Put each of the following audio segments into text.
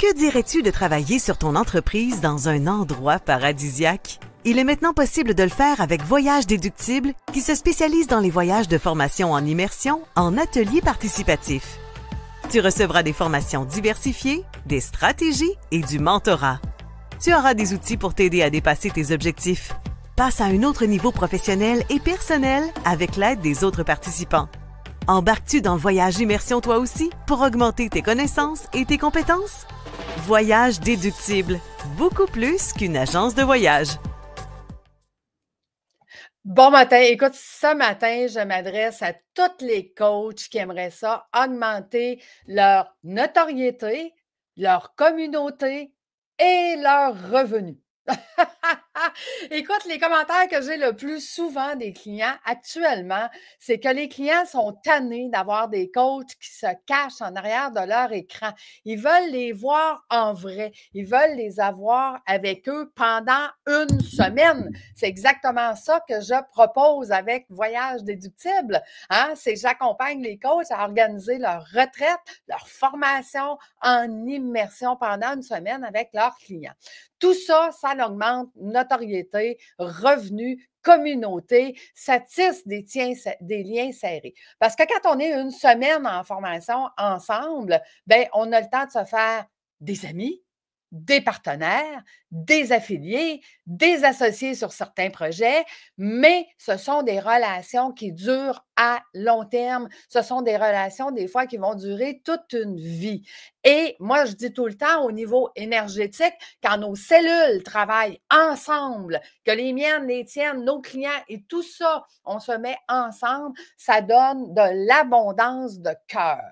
Que dirais-tu de travailler sur ton entreprise dans un endroit paradisiaque? Il est maintenant possible de le faire avec Voyage Déductible, qui se spécialise dans les voyages de formation en immersion en ateliers participatifs. Tu recevras des formations diversifiées, des stratégies et du mentorat. Tu auras des outils pour t'aider à dépasser tes objectifs. Passe à un autre niveau professionnel et personnel avec l'aide des autres participants. Embarques-tu dans le voyage immersion toi aussi pour augmenter tes connaissances et tes compétences? Voyage Déductible, beaucoup plus qu'une agence de voyage. Bon matin. Écoute, ce matin, je m'adresse à tous les coachs qui aimeraient ça, augmenter leur notoriété, leur communauté et leurs revenus. Écoute, les commentaires que j'ai le plus souvent des clients actuellement, c'est que les clients sont tannés d'avoir des coachs qui se cachent en arrière de leur écran. Ils veulent les voir en vrai. Ils veulent les avoir avec eux pendant une semaine. C'est exactement ça que je propose avec Voyage Déductible. Hein? C'est j'accompagne les coachs à organiser leur retraite, leur formation en immersion pendant une semaine avec leurs clients. Tout ça, ça augmente notoriété, revenus, communauté, ça tisse des liens serrés. Parce que quand on est une semaine en formation ensemble, ben, on a le temps de se faire des amis, des partenaires, des affiliés, des associés sur certains projets, mais ce sont des relations qui durent à long terme. Ce sont des relations, des fois, qui vont durer toute une vie. Et moi, je dis tout le temps, au niveau énergétique, quand nos cellules travaillent ensemble, que les miennes, les tiennes, nos clients et tout ça, on se met ensemble, ça donne de l'abondance de cœur.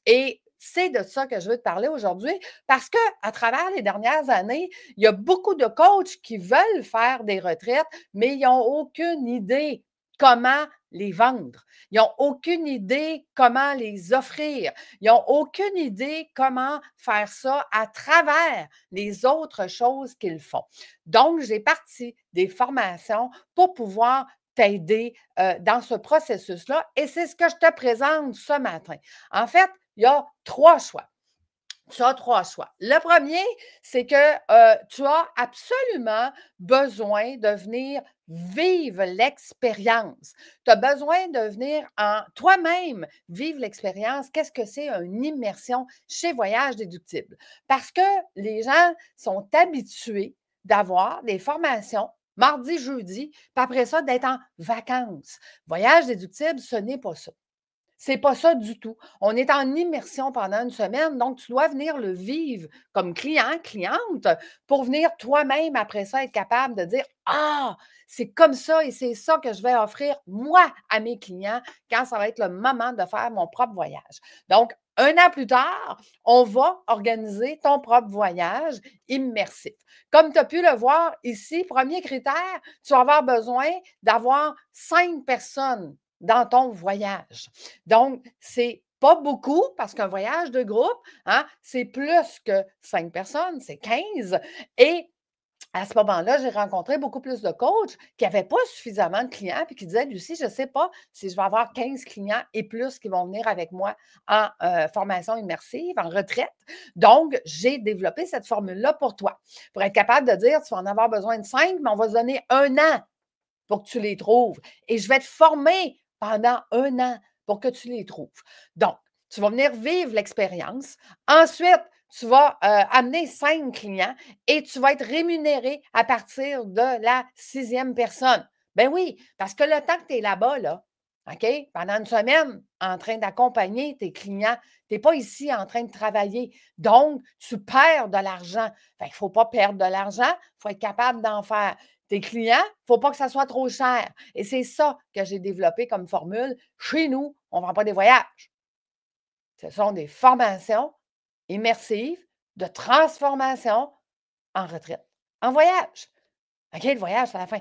Et c'est de ça que je veux te parler aujourd'hui parce qu'à travers les dernières années, il y a beaucoup de coachs qui veulent faire des retraites, mais ils n'ont aucune idée comment les vendre. Ils n'ont aucune idée comment les offrir. Ils n'ont aucune idée comment faire ça à travers les autres choses qu'ils font. Donc, j'ai parti des formations pour pouvoir t'aider dans ce processus-là et c'est ce que je te présente ce matin. En fait, il y a 3 choix. Tu as 3 choix. Le premier, c'est que tu as absolument besoin de venir vivre l'expérience. Tu as besoin de venir en toi-même vivre l'expérience. Qu'est-ce que c'est une immersion chez Voyage Déductible? Parce que les gens sont habitués d'avoir des formations mardi, jeudi, puis après ça, d'être en vacances. Voyage Déductible, ce n'est pas ça. C'est pas ça du tout. On est en immersion pendant une semaine, donc tu dois venir le vivre comme client, cliente, pour venir toi-même après ça être capable de dire: «Ah, c'est comme ça et c'est ça que je vais offrir moi à mes clients quand ça va être le moment de faire mon propre voyage». Donc, 1 an plus tard, on va organiser ton propre voyage immersif. Comme tu as pu le voir ici, premier critère, tu vas avoir besoin d'avoir 5 personnes dans ton voyage. Donc, c'est pas beaucoup parce qu'un voyage de groupe, hein, c'est plus que 5 personnes, c'est 15. Et à ce moment-là, j'ai rencontré beaucoup plus de coachs qui n'avaient pas suffisamment de clients et qui disaient: «Lucie, je ne sais pas si je vais avoir 15 clients et plus qui vont venir avec moi en formation immersive, en retraite». Donc, j'ai développé cette formule-là pour toi, pour être capable de dire: «Tu vas en avoir besoin de 5, mais on va se donner 1 an pour que tu les trouves et je vais te former pendant 1 an pour que tu les trouves». Donc, tu vas venir vivre l'expérience. Ensuite, tu vas amener 5 clients et tu vas être rémunéré à partir de la 6e personne. Ben oui, parce que le temps que tu es là-bas, là, OK, pendant une semaine, en train d'accompagner tes clients, tu n'es pas ici en train de travailler. Donc, tu perds de l'argent. Il ne faut pas perdre de l'argent, il faut être capable d'en faire. Tes clients, il ne faut pas que ça soit trop cher. Et c'est ça que j'ai développé comme formule. Chez nous, on ne vend pas des voyages. Ce sont des formations immersives de transformation en retraite, en voyage. OK, le voyage, c'est à la fin.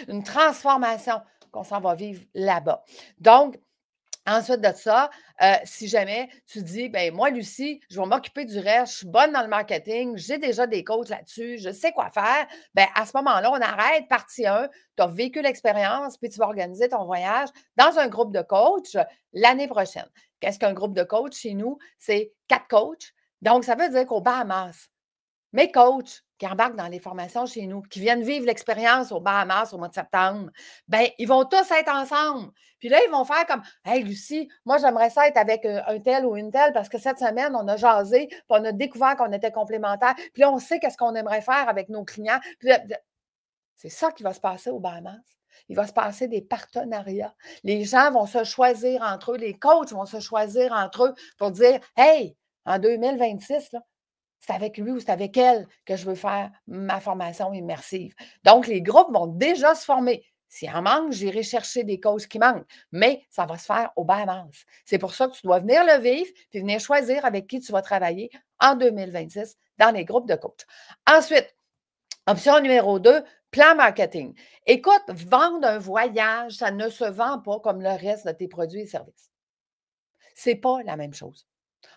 Une transformation qu'on s'en va vivre là-bas. Donc, ensuite de ça, si jamais tu dis: «Ben moi, Lucie, je vais m'occuper du reste, je suis bonne dans le marketing, j'ai déjà des coachs là-dessus, je sais quoi faire», ben à ce moment-là, on arrête partie 1, tu as vécu l'expérience, puis tu vas organiser ton voyage dans un groupe de coachs l'année prochaine. Qu'est-ce qu'un groupe de coachs chez nous? C'est 4 coachs, Donc, ça veut dire qu'aux Bahamas, mes coachs qui embarquent dans les formations chez nous, qui viennent vivre l'expérience aux Bahamas au mois de septembre, bien, ils vont tous être ensemble. Puis là, ils vont faire comme Hey, Lucie, moi, j'aimerais ça être avec un tel ou une telle parce que cette semaine, on a jasé, puis on a découvert qu'on était complémentaires. Puis là, on sait qu'est-ce qu'on aimerait faire avec nos clients. Puis là, c'est ça qui va se passer aux Bahamas. Il va se passer des partenariats. Les gens vont se choisir entre eux, les coachs vont se choisir entre eux pour dire Hey, en 2026, là, c'est avec lui ou c'est avec elle que je veux faire ma formation immersive. Donc, les groupes vont déjà se former. S'il en manque, j'irai chercher des coachs qui manquent, mais ça va se faire au Bahamas. C'est pour ça que tu dois venir le vivre puis venir choisir avec qui tu vas travailler en 2026 dans les groupes de coachs. Ensuite, option numéro 2, plan marketing. Écoute, vendre un voyage, ça ne se vend pas comme le reste de tes produits et services. Ce n'est pas la même chose.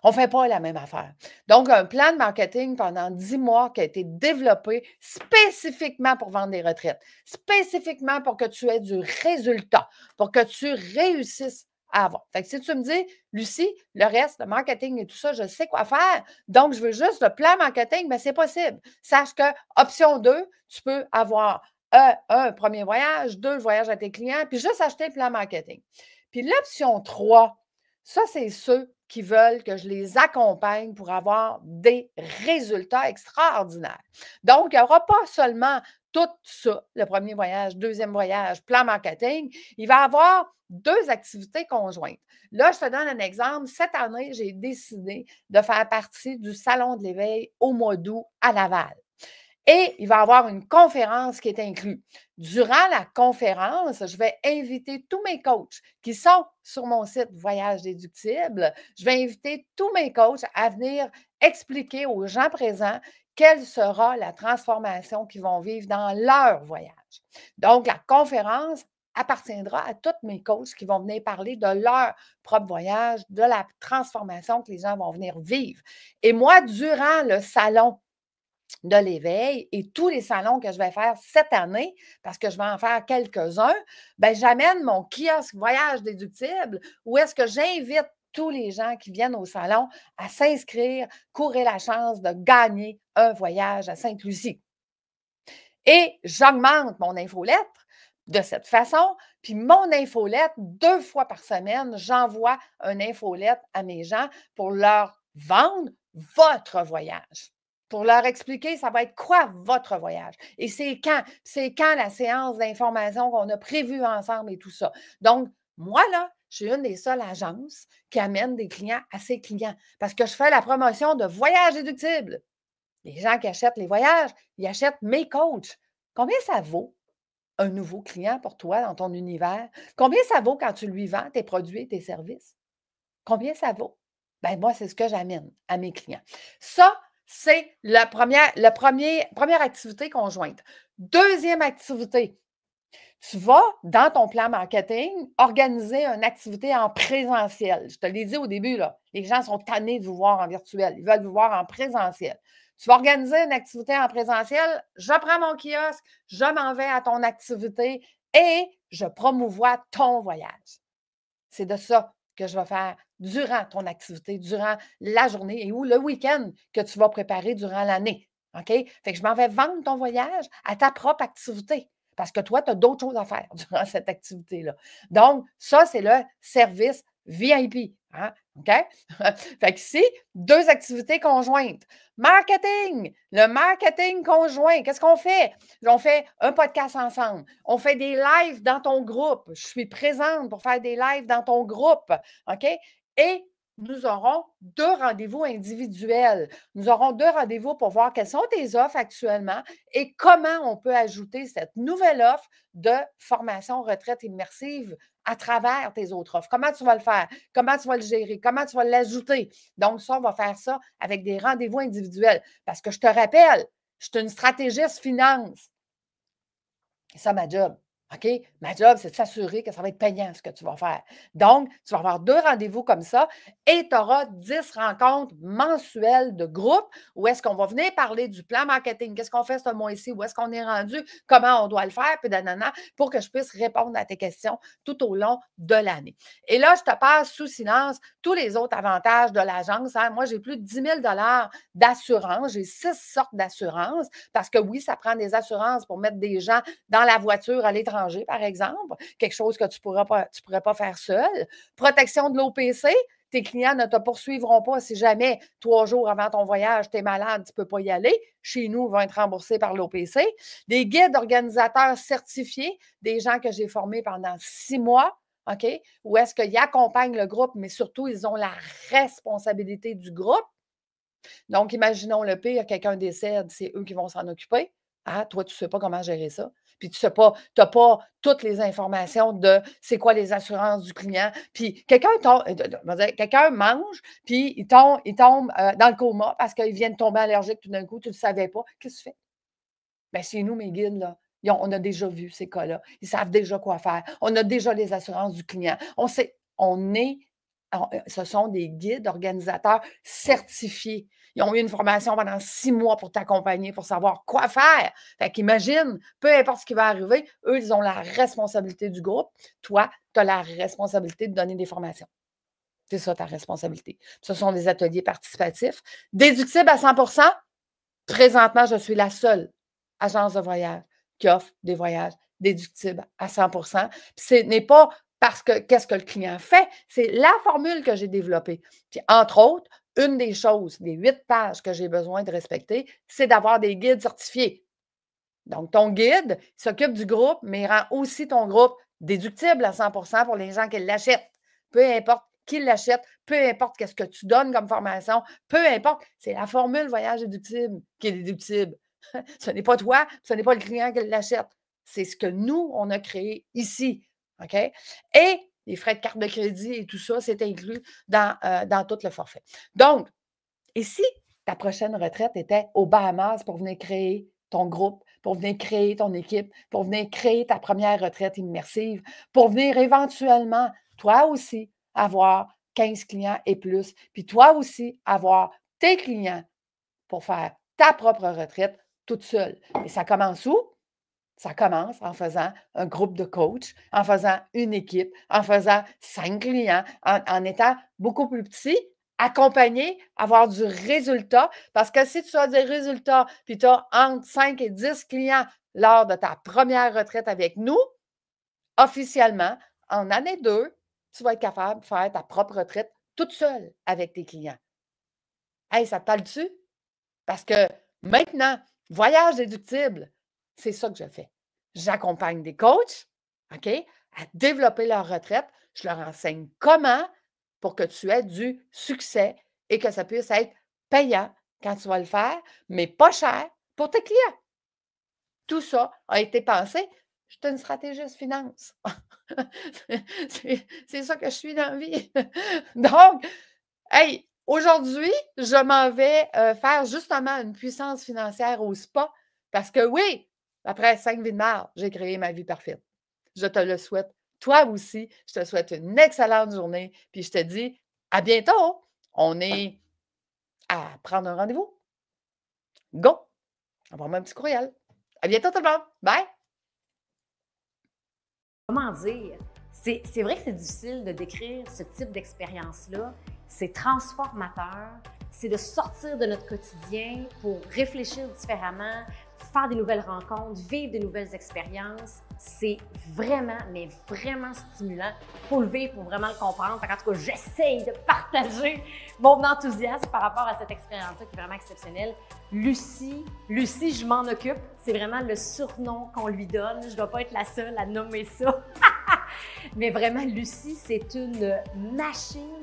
On ne fait pas la même affaire. Donc, un plan de marketing pendant 10 mois qui a été développé spécifiquement pour vendre des retraites, spécifiquement pour que tu aies du résultat, pour que tu réussisses à avoir. Fait que si tu me dis, Lucie, le reste, le marketing et tout ça, je sais quoi faire, donc je veux juste le plan marketing, mais c'est possible. Sache que, option 2, tu peux avoir un premier voyage, 2 voyages à tes clients, puis juste acheter le plan marketing. Puis l'option 3, ça, c'est ceux qui veulent que je les accompagne pour avoir des résultats extraordinaires. Donc, il n'y aura pas seulement tout ça, le premier voyage, deuxième voyage, plan marketing. Il va y avoir 2 activités conjointes. Là, je te donne un exemple. Cette année, j'ai décidé de faire partie du Salon de l'éveil au mois d'août à Laval. Et il va y avoir une conférence qui est inclue. Durant la conférence, je vais inviter tous mes coachs qui sont sur mon site Voyage déductible. Je vais inviter tous mes coachs à venir expliquer aux gens présents quelle sera la transformation qu'ils vont vivre dans leur voyage. Donc, la conférence appartiendra à tous mes coachs qui vont venir parler de leur propre voyage, de la transformation que les gens vont venir vivre. Et moi, durant le salon de l'éveil et tous les salons que je vais faire cette année, parce que je vais en faire quelques-uns, ben j'amène mon kiosque Voyage déductible où est-ce que j'invite tous les gens qui viennent au salon à s'inscrire, courir la chance de gagner un voyage à Sainte-Lucie. Et j'augmente mon infolettre de cette façon. Puis mon infolettre, 2 fois par semaine, j'envoie un infolettre à mes gens pour leur vendre votre voyage. Pour leur expliquer, ça va être quoi votre voyage et c'est quand? C'est quand la séance d'information qu'on a prévue ensemble et tout ça. Donc, moi, là, je suis une des seules agences qui amène des clients à ses clients parce que je fais la promotion de voyages déductibles. Les gens qui achètent les voyages, ils achètent mes coachs. Combien ça vaut un nouveau client pour toi dans ton univers? Combien ça vaut quand tu lui vends tes produits et tes services? Combien ça vaut? Ben moi, c'est ce que j'amène à mes clients. Ça, c'est première activité conjointe. Deuxième activité, tu vas, dans ton plan marketing, organiser une activité en présentiel. Je te l'ai dit au début, là, les gens sont tannés de vous voir en virtuel. Ils veulent vous voir en présentiel. Tu vas organiser une activité en présentiel. Je prends mon kiosque, je m'en vais à ton activité et je promouvois ton voyage. C'est de ça que je vais faire durant ton activité, durant la journée et ou le week-end que tu vas préparer durant l'année. OK? Fait que je m'en vais vendre ton voyage à ta propre activité parce que toi, tu as d'autres choses à faire durant cette activité-là. Donc, ça, c'est le service VIP. Hein? OK? Fait qu'ici, 2 activités conjointes. Marketing, le marketing conjoint. Qu'est-ce qu'on fait? On fait un podcast ensemble. On fait des lives dans ton groupe. Je suis présente pour faire des lives dans ton groupe. OK? Et nous aurons 2 rendez-vous individuels. Nous aurons 2 rendez-vous pour voir quelles sont tes offres actuellement et comment on peut ajouter cette nouvelle offre de formation retraite immersive à travers tes autres offres. Comment tu vas le faire? Comment tu vas le gérer? Comment tu vas l'ajouter? Donc, ça, on va faire ça avec des rendez-vous individuels. Parce que je te rappelle, je suis une stratégiste finance. C'est ça ma job. OK? Ma job, c'est de s'assurer que ça va être payant ce que tu vas faire. Donc, tu vas avoir 2 rendez-vous comme ça et tu auras 10 rencontres mensuelles de groupe où est-ce qu'on va venir parler du plan marketing. Qu'est-ce qu'on fait ce mois-ci? Où est-ce qu'on est rendu? Comment on doit le faire? Puis nanana, pour que je puisse répondre à tes questions tout au long de l'année. Et là, je te passe sous silence tous les autres avantages de l'agence, hein. Moi, j'ai plus de 10 000 d'assurance. J'ai 6 sortes d'assurances parce que oui, ça prend des assurances pour mettre des gens dans la voiture à l'étranger, par exemple, quelque chose que tu pourrais pas faire seul. Protection de l'OPC, tes clients ne te poursuivront pas si jamais 3 jours avant ton voyage, tu es malade, tu ne peux pas y aller. Chez nous, ils vont être remboursés par l'OPC. Des guides organisateurs certifiés, des gens que j'ai formés pendant 6 mois. OK? Où est-ce qu'ils accompagnent le groupe, mais surtout, ils ont la responsabilité du groupe. Donc, imaginons le pire, quelqu'un décède, c'est eux qui vont s'en occuper. Ah, toi, tu ne sais pas comment gérer ça. Puis tu n'as pas toutes les informations de c'est quoi les assurances du client. Puis quelqu'un mange, puis il tombe dans le coma parce qu'il vient de tomber allergique tout d'un coup, tu ne le savais pas. Qu'est-ce que tu fais? Bien, chez nous, mes guides, là, on a déjà vu ces cas-là. Ils savent déjà quoi faire. On a déjà les assurances du client. Ce sont des guides organisateurs certifiés. Ils ont eu une formation pendant 6 mois pour t'accompagner, pour savoir quoi faire. Fait qu'imagine, peu importe ce qui va arriver, eux, ils ont la responsabilité du groupe. Toi, tu as la responsabilité de donner des formations. C'est ça ta responsabilité. Ce sont des ateliers participatifs. Déductibles à 100 présentement, je suis la seule agence de voyage qui offre des voyages déductibles à 100 Puis ce n'est pas parce que qu'est-ce que le client fait, c'est la formule que j'ai développée. Puis, entre autres, une des choses, des 8 pages que j'ai besoin de respecter, c'est d'avoir des guides certifiés. Donc, ton guide s'occupe du groupe, mais il rend aussi ton groupe déductible à 100 pour les gens qui l'achètent. Peu importe qui l'achète, peu importe qu'est-ce que tu donnes comme formation, peu importe, c'est la formule voyage déductible qui est déductible. Ce n'est pas toi, ce n'est pas le client qui l'achète. C'est ce que nous, on a créé ici. OK? Et les frais de carte de crédit et tout ça, c'est inclus dans tout le forfait. Donc, et si ta prochaine retraite était aux Bahamas pour venir créer ton groupe, pour venir créer ton équipe, pour venir créer ta première retraite immersive, pour venir éventuellement, toi aussi, avoir 15 clients et plus, puis toi aussi, avoir tes clients pour faire ta propre retraite toute seule. Et ça commence où? Ça commence en faisant un groupe de coach, en faisant une équipe, en faisant 5 clients, en étant beaucoup plus petit, accompagné, avoir du résultat. Parce que si tu as des résultats, puis tu as entre 5 et 10 clients lors de ta première retraite avec nous, officiellement, en année 2, tu vas être capable de faire ta propre retraite toute seule avec tes clients. Hey, ça te parle-tu? Parce que maintenant, voyage déductible, c'est ça que je fais. J'accompagne des coachs, OK, à développer leur retraite. Je leur enseigne comment pour que tu aies du succès et que ça puisse être payant quand tu vas le faire, mais pas cher pour tes clients. Tout ça a été pensé. Je suis une stratégiste finance. C'est ça que je suis dans la vie. Donc, hey, aujourd'hui, je m'en vais faire justement une puissance financière au spa parce que oui, après 5 vies de marde, j'ai créé ma vie parfaite. Je te le souhaite. Toi aussi, je te souhaite une excellente journée. Puis je te dis à bientôt. On est à prendre un rendez-vous. Go! Envoie-moi un petit courriel. À bientôt tout le monde. Bye! Comment dire? C'est vrai que c'est difficile de décrire ce type d'expérience-là. C'est transformateur. C'est de sortir de notre quotidien pour réfléchir différemment, faire des nouvelles rencontres, vivre des nouvelles expériences. C'est vraiment, mais vraiment stimulant. Il faut le vivre pour vraiment le comprendre. En tout cas, j'essaye de partager mon enthousiasme par rapport à cette expérience-là qui est vraiment exceptionnelle. Lucie, je m'en occupe. C'est vraiment le surnom qu'on lui donne. Je ne dois pas être la seule à nommer ça. Mais vraiment, Lucie, c'est une machine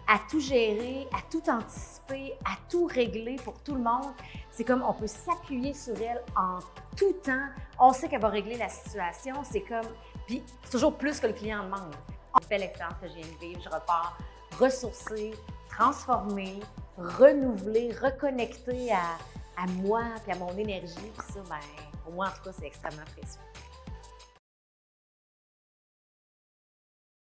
à tout gérer, à tout anticiper, à tout régler pour tout le monde. C'est comme on peut s'appuyer sur elle en tout temps. On sait qu'elle va régler la situation. C'est comme, puis c'est toujours plus que le client demande. Une belle expérience que je viens de vivre. Je repars ressourcée, transformée, renouvelée, reconnectée à moi et à mon énergie. Puis ça, ben, pour moi, en tout cas, c'est extrêmement précieux.